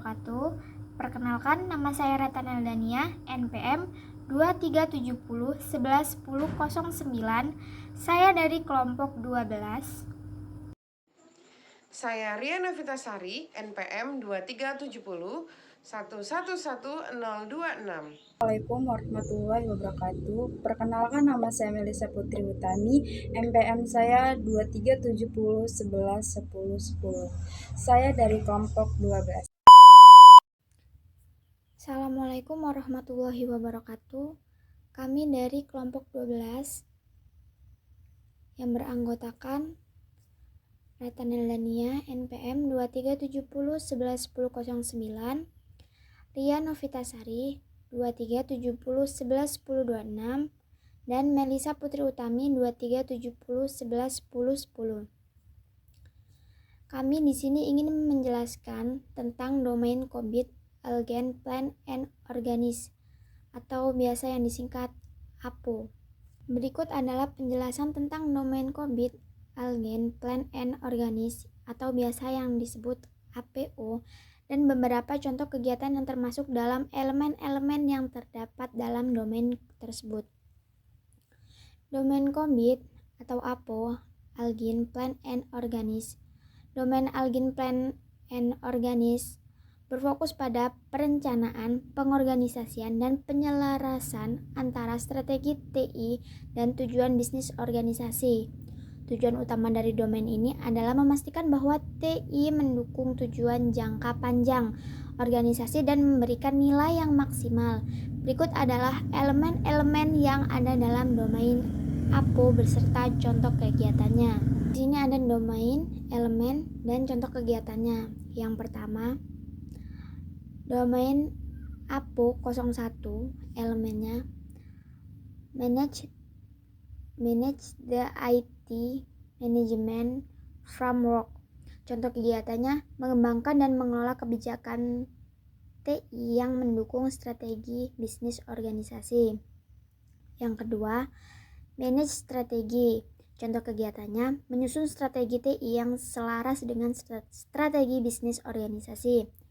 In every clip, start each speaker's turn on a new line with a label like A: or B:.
A: wabarakatuh. Perkenalkan, nama saya Retana Dania, NPM 2370111009. Saya dari kelompok 12.
B: Saya Riana Vitasari, NPM 2370 111026.
C: Assalamualaikum warahmatullahi wabarakatuh. Perkenalkan, nama saya Melisa Putri Utami, NPM saya 2370111010. Saya dari kelompok 12.
A: Assalamualaikum warahmatullahi wabarakatuh. Kami dari kelompok 12 yang beranggotakan Retana Dania, NPM 2370111009, Ria Novitasari 2370111026, dan Melisa Putri Utami 2370111010. Kami di sini ingin menjelaskan tentang domain COBIT, Algen, Plant and Organis, atau biasa yang disingkat APO. Berikut adalah penjelasan tentang domain COBIT, Algen, Plant and Organis, atau biasa yang disebut APO, dan beberapa contoh kegiatan yang termasuk dalam elemen-elemen yang terdapat dalam domain tersebut. Domain COBIT atau APO, Algen, Plant and Organis. Domain Algen, Plant and Organis berfokus pada perencanaan, pengorganisasian, dan penyelarasan antara strategi TI dan tujuan bisnis organisasi. Tujuan utama dari domain ini adalah memastikan bahwa TI mendukung tujuan jangka panjang organisasi dan memberikan nilai yang maksimal. Berikut adalah elemen-elemen yang ada dalam domain APO beserta contoh kegiatannya. Di sini ada domain, elemen, dan contoh kegiatannya. Yang pertama, domain APO 01, elemennya manage the IT management framework. Contoh kegiatannya mengembangkan dan mengelola kebijakan TI yang mendukung strategi bisnis organisasi. Yang kedua, manage strategi. Contoh kegiatannya menyusun strategi TI yang selaras dengan strategi bisnis organisasi.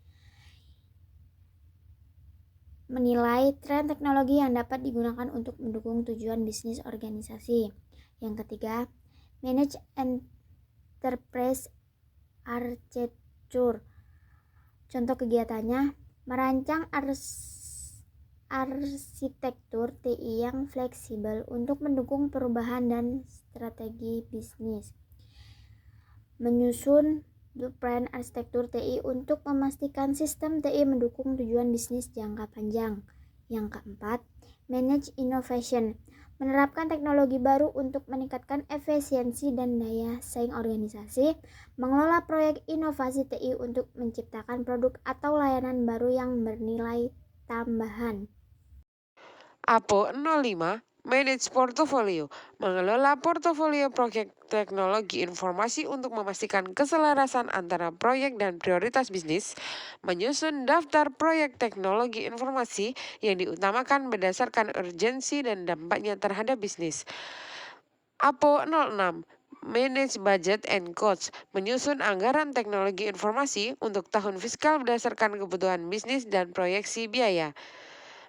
A: Menilai tren teknologi yang dapat digunakan untuk mendukung tujuan bisnis organisasi. Yang ketiga, manage enterprise architecture. Contoh kegiatannya merancang arsitektur TI yang fleksibel untuk mendukung perubahan dan strategi bisnis. Menyusun blueprint arsitektur TI untuk memastikan sistem TI mendukung tujuan bisnis jangka panjang. Yang keempat, manage innovation. Menerapkan teknologi baru untuk meningkatkan efisiensi dan daya saing organisasi. Mengelola proyek inovasi TI untuk menciptakan produk atau layanan baru yang bernilai tambahan.
B: APO 05, Manage Portfolio, mengelola portofolio proyek teknologi informasi untuk memastikan keselarasan antara proyek dan prioritas bisnis, menyusun daftar proyek teknologi informasi yang diutamakan berdasarkan urgensi dan dampaknya terhadap bisnis. APO 06, Manage Budget and Costs, menyusun anggaran teknologi informasi untuk tahun fiskal berdasarkan kebutuhan bisnis dan proyeksi biaya.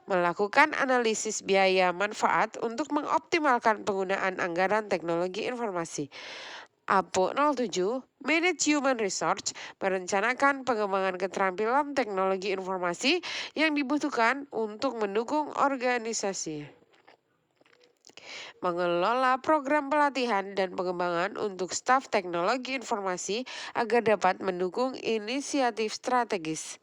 B: Melakukan analisis biaya manfaat untuk mengoptimalkan penggunaan anggaran teknologi informasi. APO 07, Manage Human Resource, merencanakan pengembangan keterampilan teknologi informasi yang dibutuhkan untuk mendukung organisasi. Mengelola program pelatihan dan pengembangan untuk staf teknologi informasi agar dapat mendukung inisiatif strategis.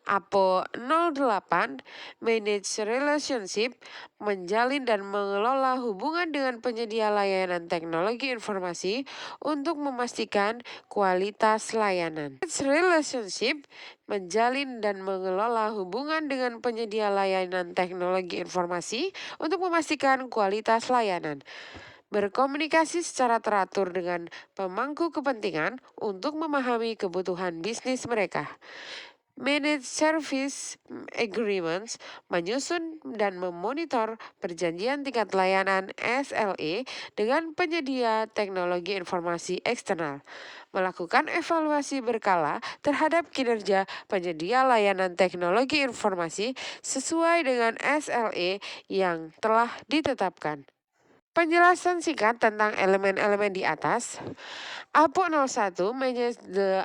B: APO 08, Manage Relationship, menjalin dan mengelola hubungan dengan penyedia layanan teknologi informasi untuk memastikan kualitas layanan. Manage Relationship, menjalin dan mengelola hubungan dengan penyedia layanan teknologi informasi untuk memastikan kualitas layanan. Berkomunikasi secara teratur dengan pemangku kepentingan untuk memahami kebutuhan bisnis mereka. Managed Service Agreements menyusun dan memonitor perjanjian tingkat layanan SLA dengan penyedia teknologi informasi eksternal. Melakukan evaluasi berkala terhadap kinerja penyedia layanan teknologi informasi sesuai dengan SLA yang telah ditetapkan. Penjelasan singkat tentang elemen-elemen di atas. APO 01 Manage the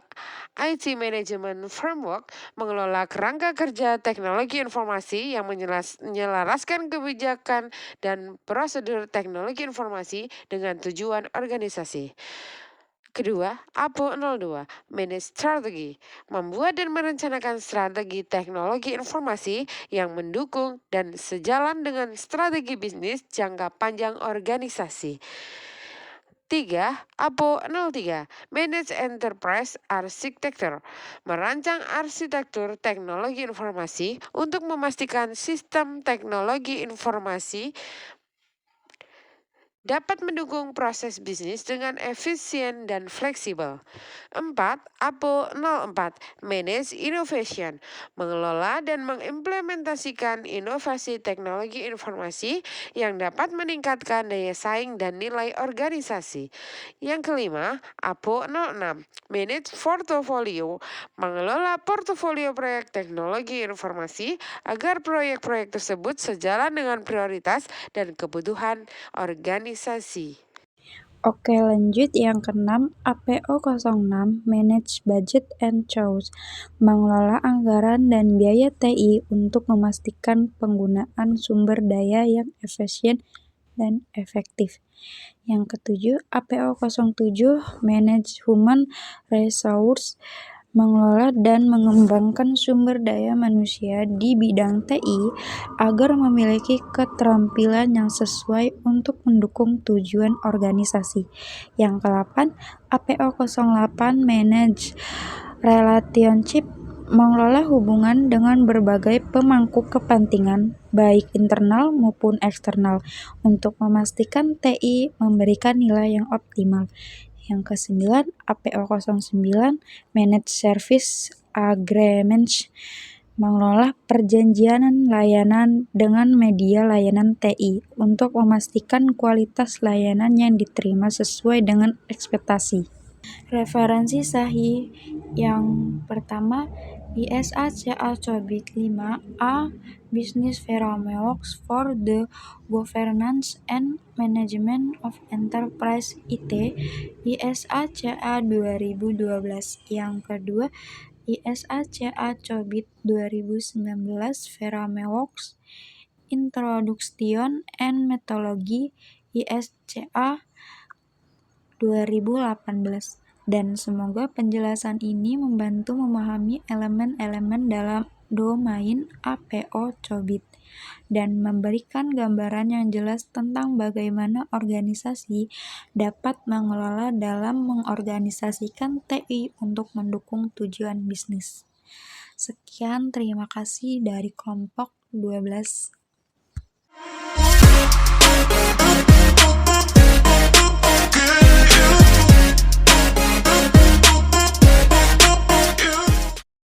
B: IT Management Framework mengelola kerangka kerja teknologi informasi yang menyelaraskan kebijakan dan prosedur teknologi informasi dengan tujuan organisasi. Kedua, APO 02 Manage Strategi membuat dan merencanakan strategi teknologi informasi yang mendukung dan sejalan dengan strategi bisnis jangka panjang organisasi. 3. APO 03 Manage Enterprise Architecture merancang arsitektur teknologi informasi untuk memastikan sistem teknologi informasi dapat mendukung proses bisnis dengan efisien dan fleksibel. 4. APO 04 Manage Innovation mengelola dan mengimplementasikan inovasi teknologi informasi yang dapat meningkatkan daya saing dan nilai organisasi. Yang kelima, APO 06 Manage Portfolio mengelola portofolio proyek teknologi informasi agar proyek-proyek tersebut sejalan dengan prioritas dan kebutuhan organisasi.
C: Oke, lanjut yang keenam, APO 06 Manage Budget and Costs mengelola anggaran dan biaya TI untuk memastikan penggunaan sumber daya yang efisien dan efektif. Yang ketujuh, APO 07 Manage Human Resource mengelola dan mengembangkan sumber daya manusia di bidang TI agar memiliki keterampilan yang sesuai untuk mendukung tujuan organisasi. Yang ke-8, APO 08 Manage Relationship mengelola hubungan dengan berbagai pemangku kepentingan, baik internal maupun eksternal, untuk memastikan TI memberikan nilai yang optimal. Yang ke-9, APO 09 Manage Service Agreements mengelola perjanjian layanan dengan media layanan TI untuk memastikan kualitas layanan yang diterima sesuai dengan ekspektasi. Referensi sahih yang pertama, ISA/CA Cobit 5A Business Frameworks for the Governance and Management of Enterprise IT, ISA/CA 2012. Yang kedua, ISA/CA Cobit 2019 Frameworks Introduction and Methodology, ISCA 2018. Dan semoga penjelasan ini membantu memahami elemen-elemen dalam domain APO Cobit dan memberikan gambaran yang jelas tentang bagaimana organisasi dapat mengelola dalam mengorganisasikan TI untuk mendukung tujuan bisnis. Sekian, terima kasih dari kelompok 12.